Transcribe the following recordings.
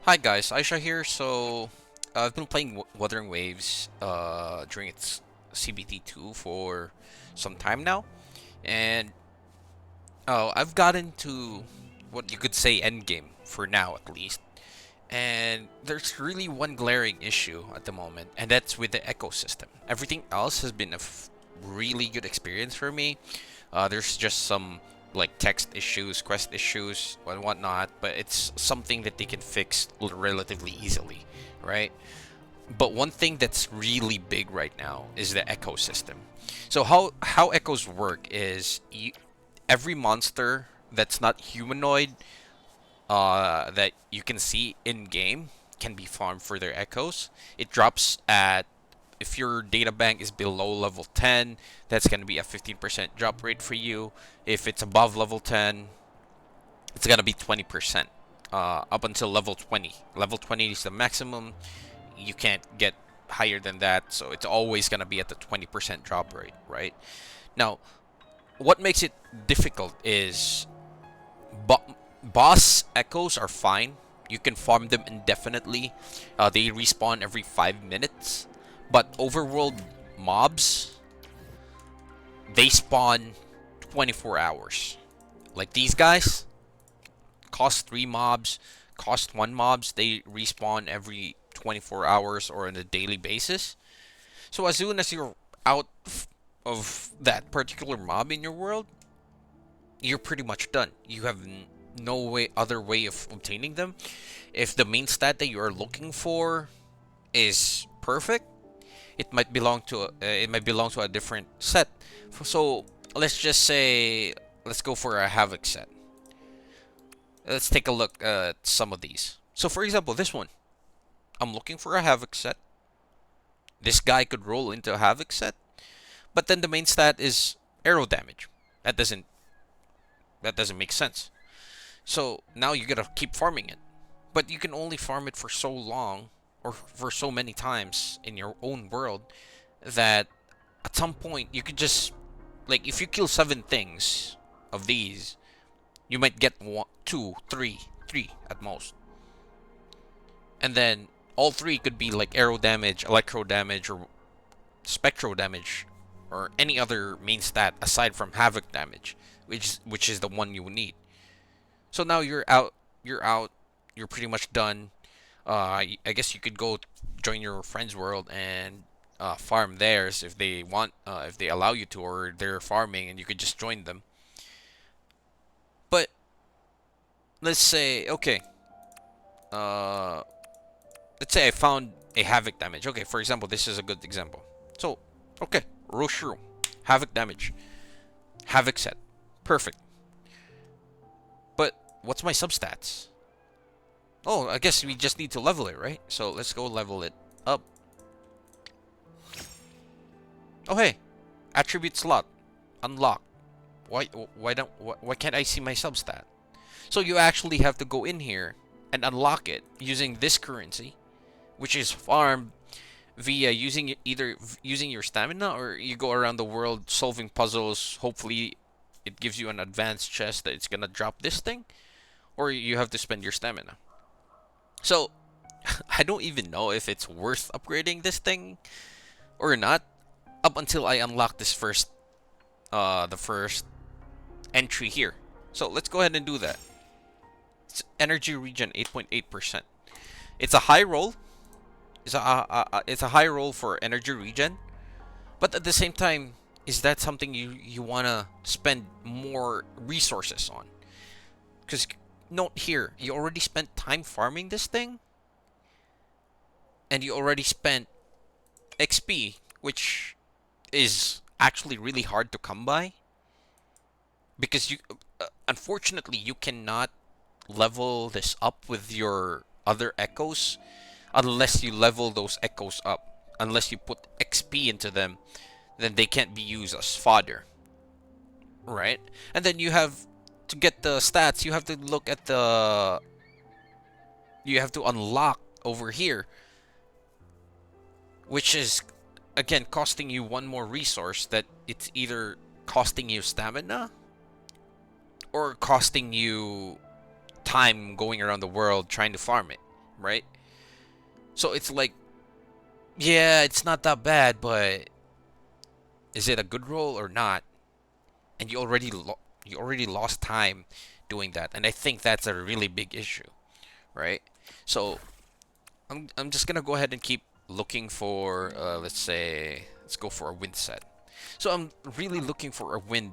Hi guys, Aisha here. I've been playing Wuthering Waves during its CBT2 for some time now, and I've gotten to what you could say endgame for now at least. And there's really one glaring issue at the moment, and that's with the ecosystem. Everything else has been a really good experience for me. There's just some like text issues, quest issues, and whatnot, but it's something that they can fix relatively easily, right? But one thing that's really big right now is the ecosystem. So how echoes work is every monster that's not humanoid that you can see in game can be farmed for their echoes. It drops at if your data bank is below level 10, that's going to be a 15% drop rate for you. If it's above level 10, it's going to be 20%. Up until level 20. Level 20 is the maximum. You can't get higher than that, so it's always going to be at the 20% drop rate, right? Now, what makes it difficult is boss echoes are fine. You can farm them indefinitely. They respawn every 5 minutes. But overworld mobs, they spawn 24 hours. Like these guys, cost 3 mobs, cost 1 mobs. They respawn every 24 hours or on a daily basis. So as soon as you're out of that particular mob in your world, you're pretty much done. You have no other way of obtaining them. If the main stat that you are looking for is perfect, it might belong to a different set. So let's just say let's go for a Havoc set. Let's take a look at some of these. So for example, this one, I'm looking for a Havoc set. This guy could roll into a Havoc set, but then the main stat is arrow damage. That doesn't that doesn't make sense. So now you gotta keep farming it. But you can only farm it for so long or for so many times in your own world that at some point you could just like if you kill 7 things of these, you might get one, two, three at most. And then all three could be like arrow damage, electro damage, or spectro damage, or any other main stat aside from havoc damage, which is the one you need. So now you're out. You're out. You're pretty much done. I guess you could go join your friend's world and farm theirs if they want, if they allow you to, or they're farming and you could just join them. But let's say, okay, uh, let's say I found a havoc damage. Okay, for example, this is a good example. So, okay, Roshru, havoc damage, havoc set, perfect. But what's my substats? Oh, I guess we just need to level it, right? So let's go level it up. Oh hey, attribute slot unlocked. Why can't I see my substat? So you actually have to go in here and unlock it using this currency, which is farmed via either using your stamina, or you go around the world solving puzzles. Hopefully it gives you an advanced chest that it's gonna drop this thing, or you have to spend your stamina. So I don't even know if it's worth upgrading this thing or not up until I unlock this the first entry here. So let's go ahead and do that. It's energy regen 8.8%. It's a high roll. It's a high roll for energy regen, but at the same time, is that something you wanna spend more resources on? Because note here, you already spent time farming this thing, and you already spent XP, which is actually really hard to come by because unfortunately you cannot level this up with your other echoes unless you level those echoes up. Unless you put XP into them, then they can't be used as fodder, right? And then you have to get the stats, you have to look at the you have to unlock over here, which is again costing you one more resource that it's either costing you stamina or costing you time going around the world trying to farm it, right? So it's like, yeah, it's not that bad, but is it a good roll or not? And you already lost time doing that, and I think that's a really big issue, right? So I'm just gonna go ahead and keep looking for let's say let's go for a wind set. So I'm really looking for a wind.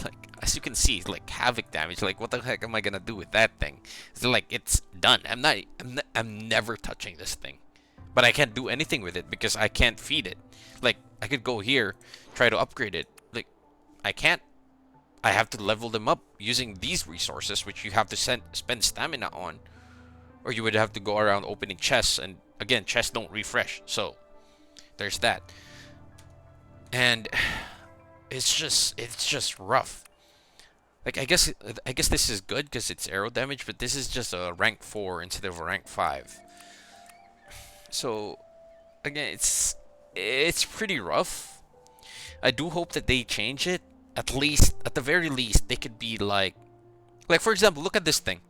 Like as you can see, like havoc damage. Like what the heck am I gonna do with that thing? It's like it's done. I'm never touching this thing. But I can't do anything with it because I can't feed it. Like I could go here, try to upgrade it. Like I can't. I have to level them up using these resources, which you have to spend stamina on, or you would have to go around opening chests, and again, chests don't refresh. So there's that. And it's just rough. Like I guess this is good because it's arrow damage, but this is just a rank 4 instead of a rank 5. So again, it's pretty rough. I do hope that they change it. At least, at the very least, they could be like for example, look at this thing.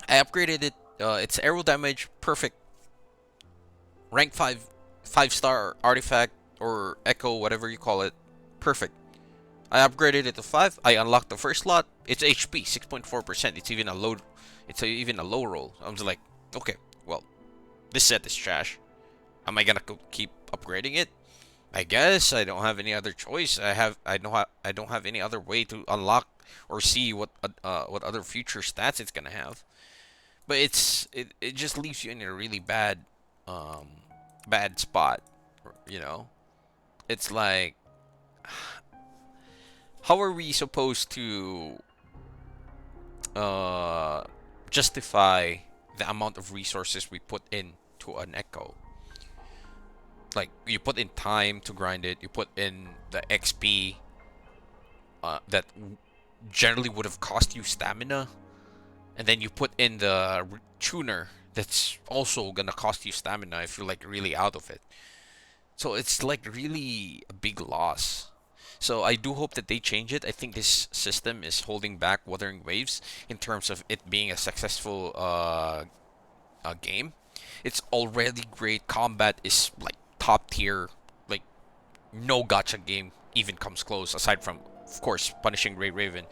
I upgraded it. It's arrow damage, perfect. Rank 5, 5-star artifact or echo, whatever you call it, perfect. I upgraded it to 5. I unlocked the first slot. It's HP 6.4%. It's even a low. Even a low roll. I'm just like, okay, well, this set is trash. Am I gonna keep upgrading it? I guess I don't have any other choice. I don't have any other way to unlock or see what other future stats it's gonna have. But it just leaves you in a really bad spot, you know. It's like, how are we supposed to uh justify the amount of resources we put into an echo? Like you put in time to grind it, you put in the XP that generally would have cost you stamina, and then you put in the tuner that's also gonna cost you stamina if you're like really out of it. So it's like really a big loss. So I do hope that they change it. I think this system is holding back Wuthering Waves in terms of it being a successful game. It's already great. Combat is like top tier. Like no gacha game even comes close. Aside from, of course, Punishing Grey Raven.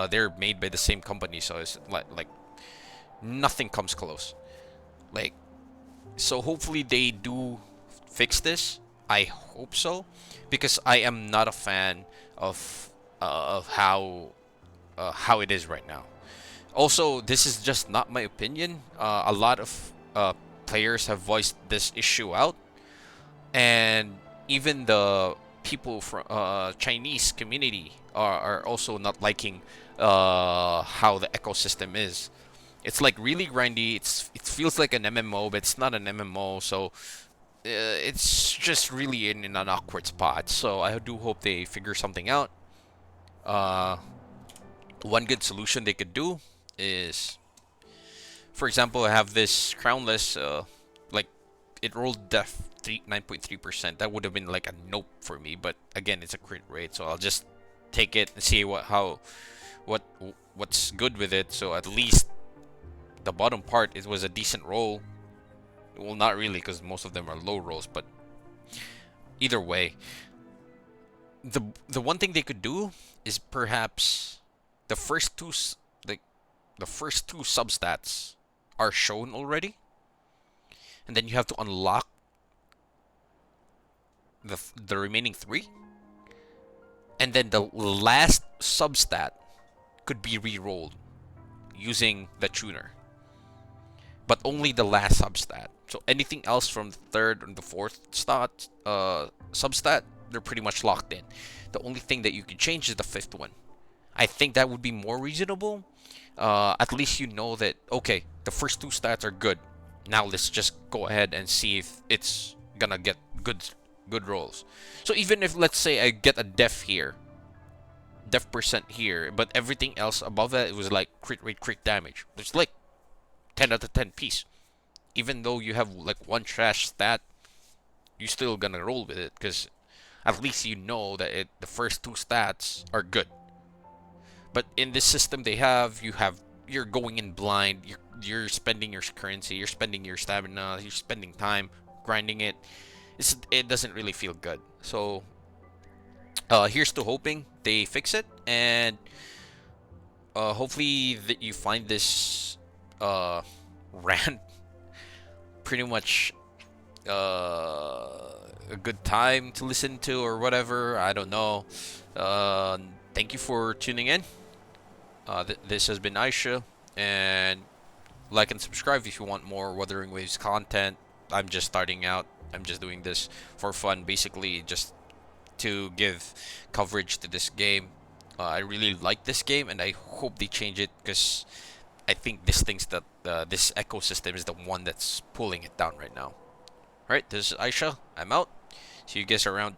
They're made by the same company, so it's like nothing comes close. Like so, hopefully they do fix this. I hope so, because I am not a fan of how it is right now. Also, this is just not my opinion. A lot of players have voiced this issue out, and even the people from Chinese community are also not liking how the ecosystem is. It's like really grindy. It feels like an MMO, but it's not an MMO. So it's just really in an awkward spot. So I do hope they figure something out. Uh, One good solution they could do is, for example, I have this crownless. Like it rolled def 9.3%. That would have been like a nope for me. But again, it's a crit rate, so I'll just take it and see what what's good with it. So at least the bottom part, it was a decent roll. Well, not really, because most of them are low rolls, but either way, the one thing they could do is perhaps the first two the first two substats are shown already, and then you have to unlock the remaining three, and then the last substat could be re-rolled using the tuner, but only the last substat. So anything else from the third and the fourth substat, they're pretty much locked in. The only thing that you can change is the fifth one. I think that would be more reasonable. At least you know that, okay, the first two stats are good. Now let's just go ahead and see if it's gonna get good rolls. So even if, let's say, I get a def here, def percent here, but everything else above that, it was like crit rate, crit damage. It's like 10 out of 10 piece. Even though you have like one trash stat, you still gonna roll with it, because at least you know that the first two stats are good. But in this system you have you're going in blind. You're spending your currency, you're spending your stamina, you're spending time grinding it. It doesn't really feel good. So here's to hoping they fix it, and hopefully that you find this uh rant pretty much a good time to listen to or whatever. I don't know. Thank you for tuning in. This has been Aisha, and like and subscribe if you want more Wuthering Waves content. I'm just starting out. I'm just doing this for fun, basically, just to give coverage to this game. I really like this game, and I hope they change it because I think this ecosystem is the one that's pulling it down right now. All right, this is Aisha. I'm out. See you guys around.